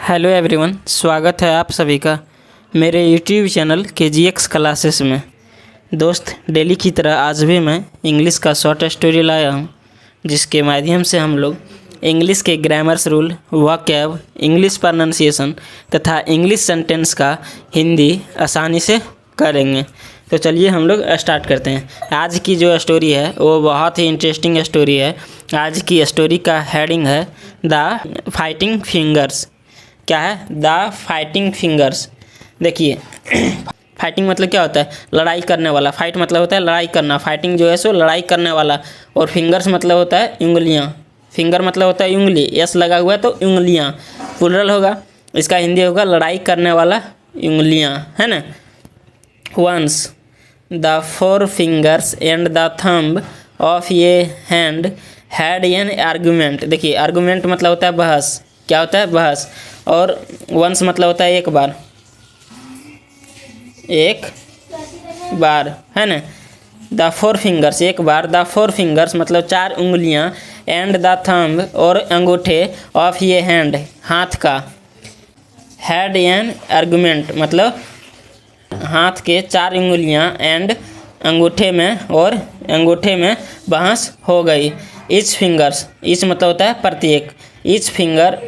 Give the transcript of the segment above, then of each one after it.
Hello everyone, स्वागत है आप सभी का मेरे यूट्यूब चैनल KGX क्लासेस में। दोस्त, डेली की तरह आज भी मैं इंग्लिश का शॉर्ट स्टोरी लाया हूं, जिसके माध्यम से हम लोग इंग्लिश के grammars rule, vocab, English pronunciation तथा इंग्लिश सेंटेंस का हिंदी आसानी से करेंगे। तो चलिए हम लोग स्टार्ट करते हैं। आज की जो स्टोरी है वो बहुत ही इंटरेस्टिंग स्टोरी है। आज की स्टोरी का हेडिंग है द फाइटिंग फिंगर्स। क्या है? The fighting fingers. देखिए फाइटिंग मतलब क्या होता है? लड़ाई करने वाला। फाइट मतलब होता है लड़ाई करना। फाइटिंग जो है सो लड़ाई करने वाला। और फिंगर्स मतलब होता है उंगलियां। फिंगर मतलब होता है उंगली। यस लगा हुआ है तो उंगलियां प्लुरल होगा। इसका हिंदी होगा लड़ाई करने वाला उंगलियां, है ना। Once the four fingers and the thumb of a hand had an argument. देखिए आर्गूमेंट मतलब होता है बहस। क्या होता है? बहस। और वंस मतलब होता है एक बार, है ना। द फोर फिंगर्स एक बार, द फोर फिंगर्स मतलब चार उंगलियां, एंड द थंब और अंगूठे, ऑफ ये हैंड हाथ का, हैड एन आर्गूमेंट मतलब हाथ के चार उंगलियां एंड अंगूठे में बहस हो गई। ईच फिंगर्स, ईच मतलब होता है प्रत्येक, ईच फिंगर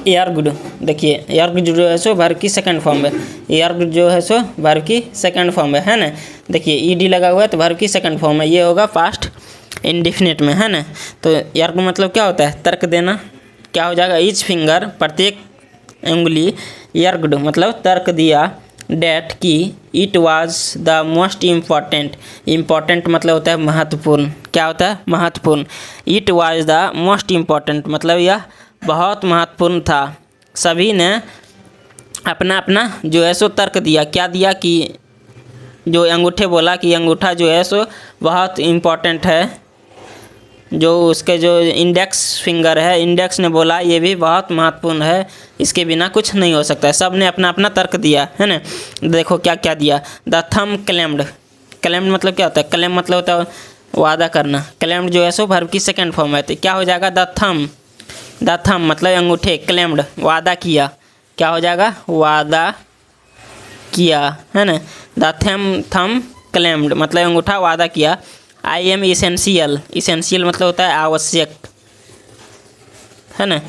एयरगुड। देखिए एयरगुड जो है सो वर्ब की सेकंड फॉर्म है। एयरगुड जो है सो वर्ब की सेकंड फॉर्म है ना। देखिए ईडी लगा हुआ है तो वर्ब की सेकंड फॉर्म है। ये होगा पास्ट इंडिफिनिट में, है ना। तो एयरगुड मतलब क्या होता है? तर्क देना। क्या हो जाएगा? ईच फिंगर प्रत्येक उंगली, एयरगुड मतलब तर्क दिया, डेट की, it was the most important. Important मतलब होता है महत्वपूर्ण। क्या होता है? महत्वपूर्ण। It was the most important मतलब यह बहुत महत्वपूर्ण था। सभी ने अपना अपना जो है सो तर्क दिया। क्या दिया? कि जो अंगूठे बोला कि अंगूठा जो है सो बहुत इम्पॉर्टेंट है। जो उसके जो इंडेक्स फिंगर है, इंडेक्स ने बोला ये भी बहुत महत्वपूर्ण है, इसके बिना कुछ नहीं हो सकता है। सब ने अपना अपना तर्क दिया, है ना। देखो क्या क्या दिया। The thumb claimed. क्लेम्ड मतलब क्या होता है? क्लेम मतलब होता है वादा करना। क्लेम्ड जो है सो वर्ब की सेकंड फॉर्म है। तो क्या हो जाएगा? द थंब मतलब अंगूठे, क्लेम्ड वादा किया। क्या हो जाएगा? वादा किया, है ना। द थंब क्लेम्ड मतलब अंगूठा वादा किया। I am essential. इसेंशियल मतलब होता है आवश्यक, है ना।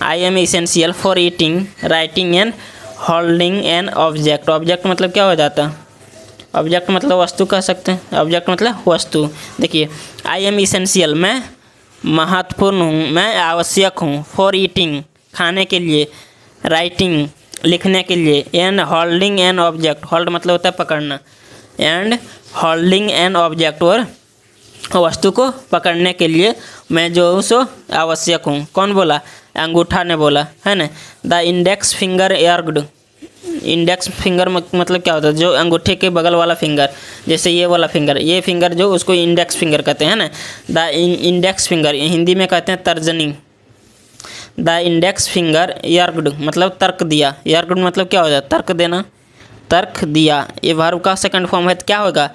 I am essential for eating, writing and holding an object. Object मतलब क्या हो जाता है? ऑब्जेक्ट मतलब वस्तु कह सकते हैं। ऑब्जेक्ट मतलब वस्तु। देखिए आई एम इसेंशियल मैं महत्वपूर्ण हूँ, मैं आवश्यक हूँ। फॉर ईटिंग खाने के लिए, राइटिंग लिखने के लिए, and holding an object. Hold मतलब होता है पकड़ना, एंड होल्डिंग एन ऑब्जेक्ट और वस्तु को पकड़ने के लिए मैं जो हूँ सो आवश्यक हूँ। कौन बोला? अंगूठा ने बोला, है ना। द इंडेक्स फिंगर एयरगुड। इंडेक्स फिंगर मतलब क्या होता है? जो अंगूठे के बगल वाला फिंगर, जैसे ये वाला फिंगर, ये फिंगर जो उसको इंडेक्स फिंगर कहते हैं ना। द इंडेक्स फिंगर हिंदी में कहते हैं तर्जनी। द इंडेक्स फिंगर एयरगुड मतलब तर्क दिया। एयरगुड मतलब क्या हो जाता है? तर्क देना, तर्क दिया। ये वर्ब का सेकंड फॉर्म है तो क्या होगा?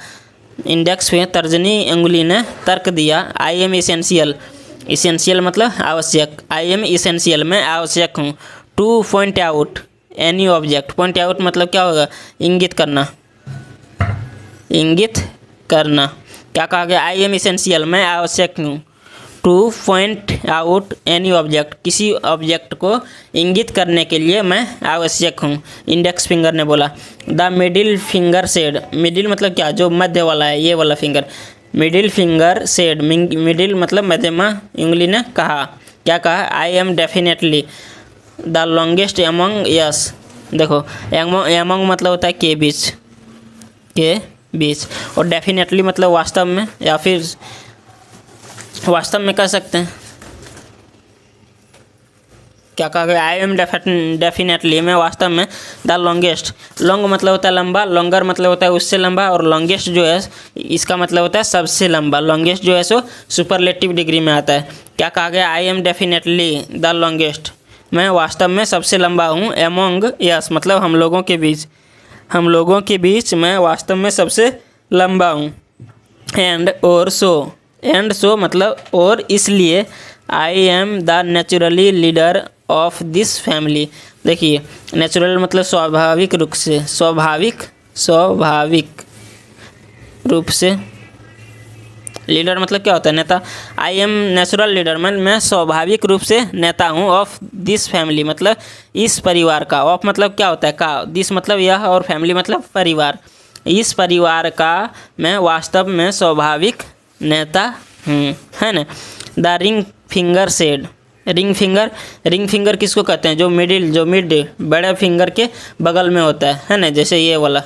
इंडेक्स में तर्जनी अंगुली ने तर्क दिया। I am essential. इसेंशियल मतलब आवश्यक। आई एम इसेंशियल मैं आवश्यक हूँ। Two point out any object. Point out मतलब क्या होगा? इंगित करना, इंगित करना। क्या कहा गया? आई एम इसेंशियल मैं आवश्यक हूँ। Two point out any object किसी ऑब्जेक्ट को इंगित करने के लिए मैं आवश्यक हूँ, इंडेक्स फिंगर ने बोला। The middle finger said. Middle मतलब क्या? जो मध्य वाला है, ये वाला finger. Middle finger said, middle मतलब मध्यमा उंगली ने कहा। क्या कहा? I am definitely the longest among yes. देखो एमंग मतलब होता है के बीच, के बीच। और डेफिनेटली मतलब वास्तव में, या फिर वास्तव में कह सकते हैं। क्या कहा गया? आई एम डेफिनेटली मैं वास्तव में द लॉन्गेस्ट। लॉन्ग मतलब होता है लंबा, लॉन्गर मतलब होता है उससे लंबा, और लॉन्गेस्ट जो है इसका मतलब होता है सबसे लंबा। लॉन्गेस्ट जो है सो सुपरलेटिव डिग्री में आता है। क्या कहा गया? I am definitely the longest मैं वास्तव में सबसे लंबा हूँ। एमोंग यस मतलब हम लोगों के बीच, हम लोगों के बीच मैं वास्तव में सबसे लंबा हूँ। एंड और सो, एंड सो मतलब और इसलिए I am the naturally leader of this family. देखिए नेचुरल मतलब स्वाभाविक रूप से, स्वाभाविक रूप से। लीडर मतलब क्या होता है? नेता। आई एम नेचुरल लीडर, मैं स्वाभाविक रूप से नेता हूँ। ऑफ दिस फैमिली मतलब इस परिवार का। ऑफ मतलब क्या होता है? का। दिस मतलब यह, और फैमिली मतलब परिवार। इस परिवार का मैं वास्तव में स्वाभाविक नेता हूँ, है ना। The ring finger said. Ring finger किसको कहते हैं? जो मिड बड़े फिंगर के बगल में होता है ना, जैसे ये वाला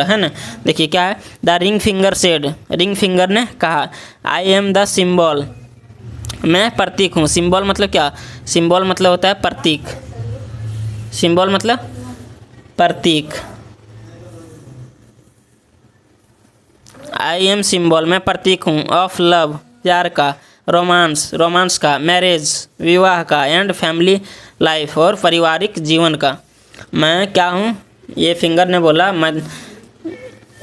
है ना। देखिए क्या है? The ring finger said, ring finger ने कहा, आई एम द सिंबल, मैं प्रतीक हूँ। सिंबल मतलब क्या? सिंबल मतलब होता है प्रतीक। सिंबल मतलब प्रतीक। आई एम सिंबल, मैं प्रतीक हूँ। ऑफ लव, प्यार का। रोमांस का। मैरिज, विवाह का। एंड फैमिली लाइफ, और पारिवारिक जीवन का। मैं क्या हूँ? ये फिंगर ने बोला,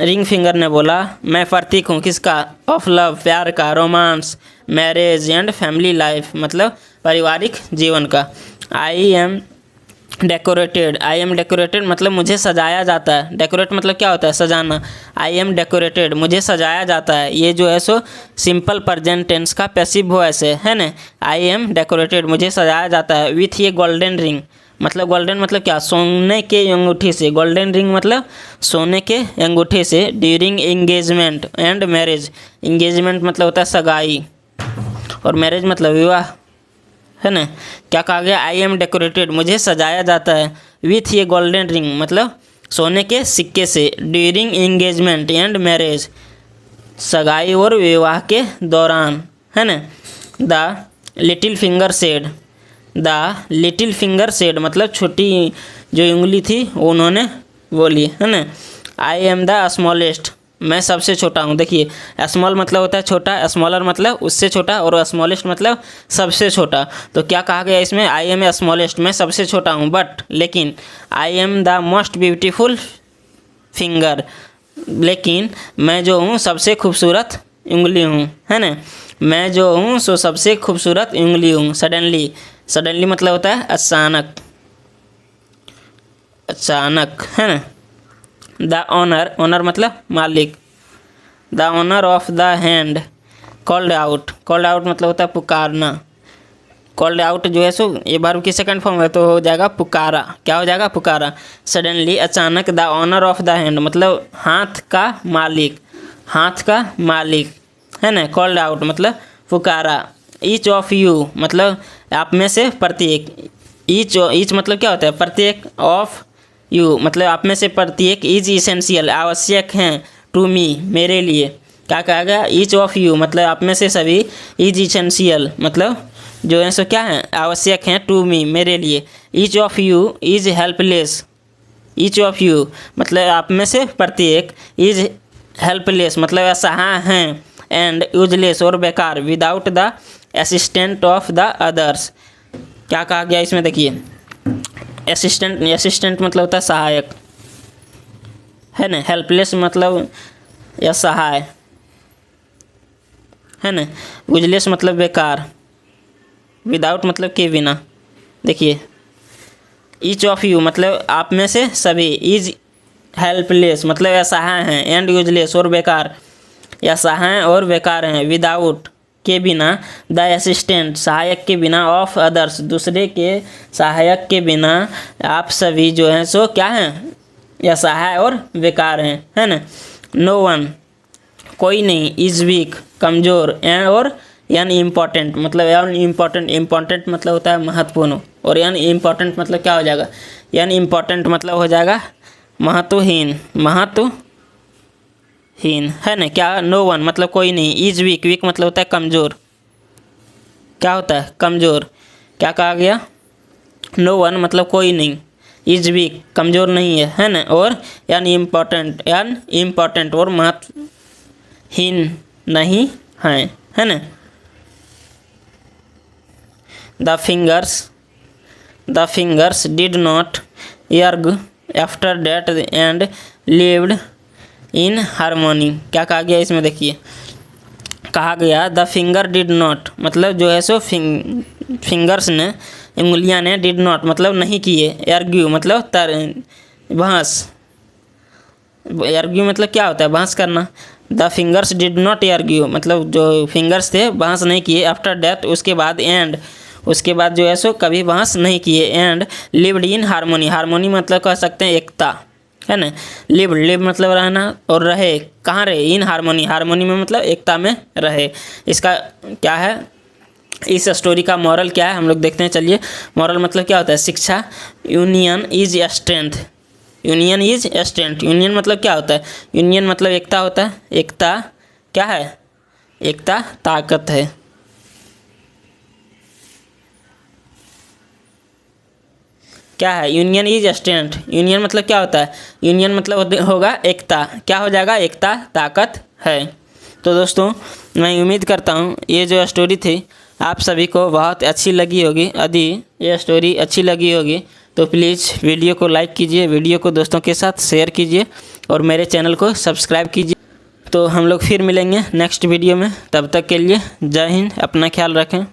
रिंग फिंगर ने बोला, मैं प्रतीक हूँ किसका? ऑफ लव, प्यार का। Romance, marriage and family life मतलब पारिवारिक जीवन का। आई एम डेकोरेटेड मतलब मुझे सजाया जाता है। डेकोरेट मतलब क्या होता है? सजाना। आई एम डेकोरेटेड, मुझे सजाया जाता है। ये जो है सो सिंपल प्रेजेंट टेंस का पैसिव वॉइस है ना। आई एम डेकोरेटेड, मुझे सजाया जाता है। विथ ये गोल्डन रिंग, मतलब गोल्डन मतलब क्या? सोने के अंगूठी से। गोल्डन रिंग मतलब सोने के अंगूठे से। During engagement and marriage, engagement मतलब होता है सगाई, और मैरिज मतलब विवाह, है ना। क्या कहा गया? आई एम डेकोरेटेड, मुझे सजाया जाता है। विथ ये गोल्डन रिंग मतलब सोने के सिक्के से। ड्यूरिंग एंगेजमेंट एंड मैरिज, सगाई और विवाह के दौरान, है ना। द लिटिल फिंगर सेड, मतलब छोटी जो उंगली थी उन्होंने बोली, है ना। आई एम द स्मॉलेस्ट, मैं सबसे छोटा हूँ। देखिए स्मॉल मतलब होता है छोटा, स्मॉलर मतलब उससे छोटा, और स्मॉलेस्ट मतलब सबसे छोटा। तो क्या कहा गया इसमें? आई एम स्मॉलेस्ट, मैं सबसे छोटा हूँ। बट लेकिन I am the most beautiful finger, लेकिन मैं जो हूँ सबसे खूबसूरत उंगली हूँ, है ना। मैं जो हूँ सो सबसे खूबसूरत उंगली हूँ। सडनली मतलब होता है अचानक, है ना। द ऑनर मतलब मालिक। The owner of the hand called out मतलब होता है पुकारना। कॉल्ड आउट जो है सो ये वर्ब की सेकंड फॉर्म है, तो हो जाएगा पुकारा। क्या हो जाएगा? पुकारा। सडनली अचानक। The owner of the hand मतलब हाथ का मालिक, है ना। कॉल्ड आउट मतलब पुकारा। ईच ऑफ यू मतलब आप में से प्रत्येक। ईच मतलब क्या होता है? प्रत्येक। ऑफ यू मतलब आप में से प्रत्येक। इज इसेंशियल आवश्यक हैं। टू मी मेरे लिए। क्या कहा गया? ईच ऑफ यू मतलब आप में से सभी। इज इसेंशियल मतलब जो है सो क्या है? आवश्यक हैं। टू मी मेरे लिए। Each of you is helpless. Each of you मतलब आप में से प्रत्येक। इज हेल्पलेस मतलब असहाय हैं। एंड यूजलेस और बेकार। Without the assistant of the others. क्या कहा गया इसमें? देखिए असिस्टेंट मतलब होता है सहायक, है ना। हेल्पलेस मतलब असहाय, है ना। यूजलेस मतलब बेकार। विदाउट मतलब के बिना। देखिए ईच ऑफ यू मतलब आप में से सभी। इज हेल्पलेस मतलब असहाय हैं। एंड यूजलेस और बेकार। असहाय और बेकार हैं। विदाउट के बिना। द असिस्टेंट सहायक के बिना। ऑफ अदर्स दूसरे के सहायक के बिना। आप सभी जो हैं सो क्या हैं? असहाय और बेकार हैं, है ना। नो वन कोई नहीं। इज वीक कमज़ोर। एंड और यानी इम्पॉर्टेंट मतलब इम्पॉर्टेंट मतलब होता है महत्वपूर्ण, और यानी इम्पॉर्टेंट मतलब क्या हो जाएगा? यानी इम्पॉर्टेंट मतलब हो जाएगा महत्वहीन, है ना। क्या? नो वन मतलब कोई नहीं। इज वीक मतलब होता है कमज़ोर। क्या होता है? कमज़ोर। क्या कहा गया? नो वन मतलब कोई नहीं। इज वीक कमज़ोर नहीं है ना। और यानी इम्पॉर्टेंट और महत्वहीन नहीं है ना। The fingers did not argue after that and lived in harmony. क्या कहा गया इसमें? देखिए कहा गया द फिंगर डिड नॉट मतलब जो है सो फिंगर्स ने, उंगलियां ने, डिड नॉट मतलब नहीं किए, आर्ग्यू मतलब बहस, आर्ग्यू मतलब क्या होता है, बहस करना। The fingers did not argue मतलब जो फिंगर्स थे बहस नहीं किए, आफ्टर डेथ उसके बाद, एंड उसके बाद जो है सो कभी बहस नहीं किए, and lived in harmony, harmony मतलब कह सकते हैं एकता, है ना। लिव मतलब रहना, और रहे कहाँ रहे, इन हारमोनी, हारमोनी में मतलब एकता में रहे। इसका क्या है, इस स्टोरी का मॉरल क्या है हम लोग देखते हैं, चलिए। मॉरल मतलब क्या होता है, शिक्षा। Union is strength, union is strength, union मतलब क्या होता है, यूनियन मतलब एकता होता है, एकता क्या है, एकता ताकत है। क्या है, यूनियन इज स्ट्रेंथ, यूनियन मतलब क्या होता है, यूनियन मतलब होगा एकता, क्या हो जाएगा, एकता ताकत है। तो दोस्तों मैं उम्मीद करता हूँ ये जो स्टोरी थी आप सभी को बहुत अच्छी लगी होगी। यदि ये स्टोरी अच्छी लगी होगी तो प्लीज़ वीडियो को लाइक कीजिए, वीडियो को दोस्तों के साथ शेयर कीजिए और मेरे चैनल को सब्सक्राइब कीजिए। तो हम लोग फिर मिलेंगे नेक्स्ट वीडियो में, तब तक के लिए जय हिंद, अपना ख्याल रखें।